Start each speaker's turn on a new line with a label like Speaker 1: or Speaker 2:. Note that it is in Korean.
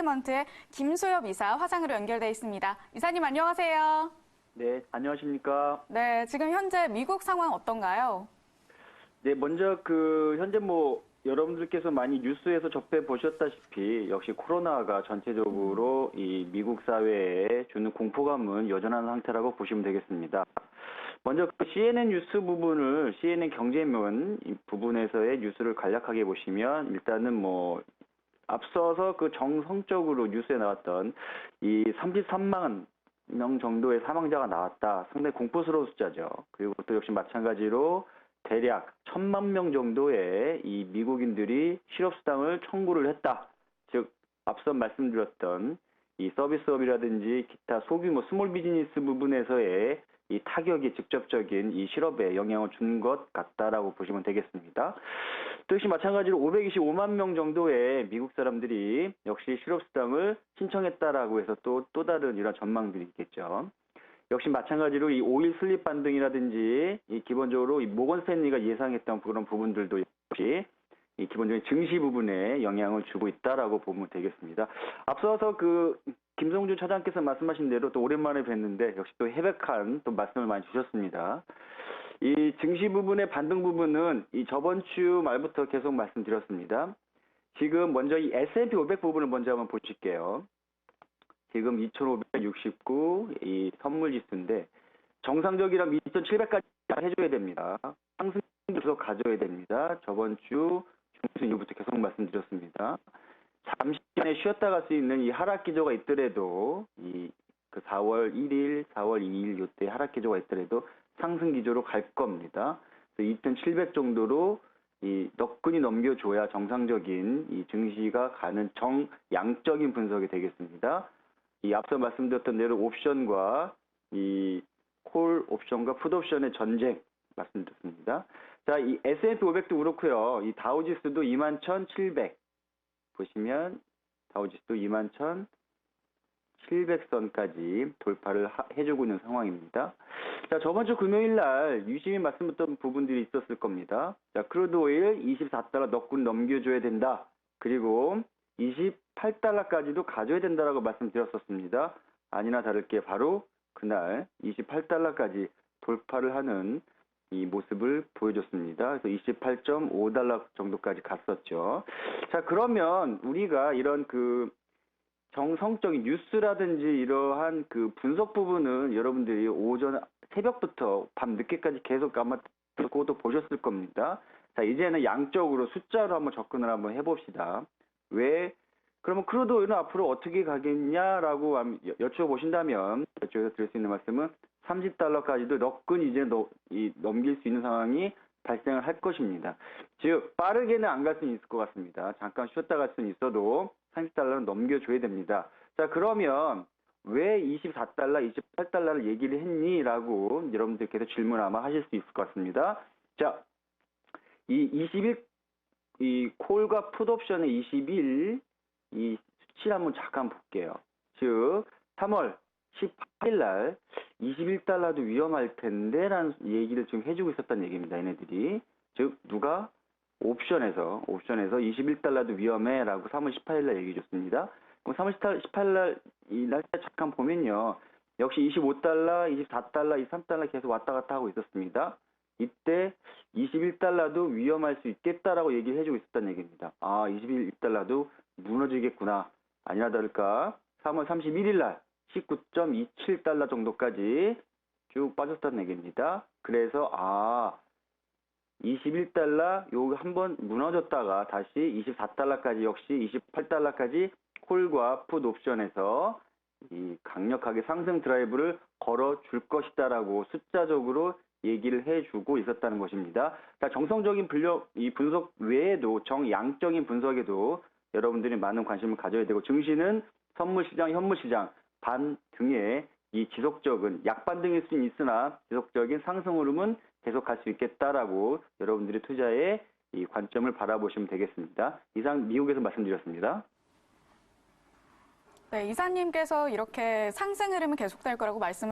Speaker 1: 인베스트먼트의 김소엽 이사 화상으로 연결돼 있습니다. 이사님 안녕하세요.
Speaker 2: 네, 안녕하십니까.
Speaker 1: 네, 지금 현재 미국 상황 어떤가요?
Speaker 2: 네, 먼저 현재 여러분들께서 많이 뉴스에서 접해 보셨다시피 역시 코로나가 전체적으로 이 미국 사회에 주는 공포감은 여전한 상태라고 보시면 되겠습니다. 먼저 CNN 뉴스 부분을 CNN 경제면 부분에서의 뉴스를 간략하게 보시면 일단은 앞서서 정성적으로 뉴스에 나왔던 이 33만 명 정도의 사망자가 나왔다. 상당히 공포스러운 숫자죠. 그리고 또 역시 마찬가지로 대략 1,000만 명 정도의 이 미국인들이 실업수당을 청구를 했다. 즉 앞서 말씀드렸던 이 서비스업이라든지 기타 소규모 스몰 비즈니스 부분에서의 이 타격이 직접적인 이 실업에 영향을 준 것 같다라고 보시면 되겠습니다. 또 역시 마찬가지로 525만 명 정도의 미국 사람들이 역시 실업수당을 신청했다라고 해서 또 다른 이런 전망들이 있겠죠. 역시 마찬가지로 이 오일 슬립 반등이라든지 이 기본적으로 이 모건 스탠리가 예상했던 그런 부분들도 역시 이 기본적인 증시 부분에 영향을 주고 있다라고 보면 되겠습니다. 앞서서 김성준 차장께서 말씀하신 대로 또 오랜만에 뵀는데 역시 또 해백한 또 말씀을 많이 주셨습니다. 이 증시 부분의 반등 부분은 이 저번 주 말부터 계속 말씀드렸습니다. 지금 먼저 이 S&P 500 부분을 먼저 한번 보실게요. 지금 2,569 이 선물 지수인데 정상적이라면 2,700까지 해줘야 됩니다. 상승도 가져야 됩니다. 저번 주 중순 이후부터 계속 말씀드렸습니다. 잠시간에 쉬었다 갈 수 있는 이 하락 기조가 있더라도 4월 1일, 4월 2일 이때 하락 기조가 있더라도 상승 기조로 갈 겁니다. 2,700 정도로 이 너끈히 넘겨줘야 정상적인 이 증시가 가는 정양적인 분석이 되겠습니다. 이 앞서 말씀드렸던 대로 옵션과 이 콜 옵션과 풋 옵션의 전쟁 말씀드렸습니다. 자, 이 S&P 500도 그렇고요. 이 다우지수도 21,700 보시면 다우지수도 21,700선까지 돌파를 해주고 있는 상황입니다. 자, 저번 주 금요일 날 유심히 말씀드렸던 부분들이 있었을 겁니다. 자, 크루드 오일 24달러 너끈 넘겨줘야 된다. 그리고 28달러까지도 가져야 된다라고 말씀드렸었습니다. 아니나 다를게 바로 그날 28달러까지 돌파를 하는 이 모습을 보여줬습니다. 그래서 28.5달러 정도까지 갔었죠. 자, 그러면 우리가 이런 정성적인 뉴스라든지 이러한 분석 부분은 여러분들이 오전 새벽부터 밤 늦게까지 계속 아마 듣고도 보셨을 겁니다. 자, 이제는 양적으로 숫자로 한번 접근을 한번 해봅시다. 그러면 크루드 오일은 앞으로 어떻게 가겠냐라고 여쭤보신다면 저희가 드릴 수 있는 말씀은 30달러까지도 너끈 이제 넘길 수 있는 상황이 발생을 할 것입니다. 즉 빠르게는 안 갈 수는 있을 것 같습니다. 잠깐 쉬었다 갈 수는 있어도 30달러는 넘겨줘야 됩니다. 자, 그러면 왜 24달러, 28달러를 얘기를 했니? 라고 여러분들께서 질문 아마 하실 수 있을 것 같습니다. 자, 이 콜과 풋 옵션의 20일 이 수치를 한번 잠깐 볼게요. 즉 3월 18일 날 21달러도 위험할 텐데 라는 얘기를 지금 해주고 있었다는 얘기입니다. 얘네들이. 즉 누가? 옵션에서 21달러도 위험해 라고 3월 18일 날 얘기해 줬습니다. 그럼 3월 18일 날 이 날짜 잠깐 보면요. 역시 25달러, 24달러, 23달러 계속 왔다 갔다 하고 있었습니다. 이때 21달러도 위험할 수 있겠다라고 얘기를 해주고 있었다는 얘기입니다. 아, 21달러도 무너지겠구나. 아니나 다를까 3월 31일 날 19.27달러 정도까지 쭉 빠졌다는 얘기입니다. 그래서 21달러 요 한번 무너졌다가 다시 24달러까지 역시 28달러까지 콜과 풋 옵션에서 이 강력하게 상승 드라이브를 걸어줄 것이다라고 숫자적으로 얘기를 해주고 있었다는 것입니다. 자, 정성적인 분석 외에도 정양적인 분석에도 여러분들이 많은 관심을 가져야 되고 증시는 선물시장, 현물시장 반등의 이 지속적인 약반등일 수는 있으나 지속적인 상승 흐름은 계속 갈 수 있겠다라고 여러분들이 투자의 이 관점을 바라보시면 되겠습니다. 이상 미국에서 말씀드렸습니다.
Speaker 1: 네, 이사님께서 이렇게 상승 흐름은 계속될 거라고 말씀을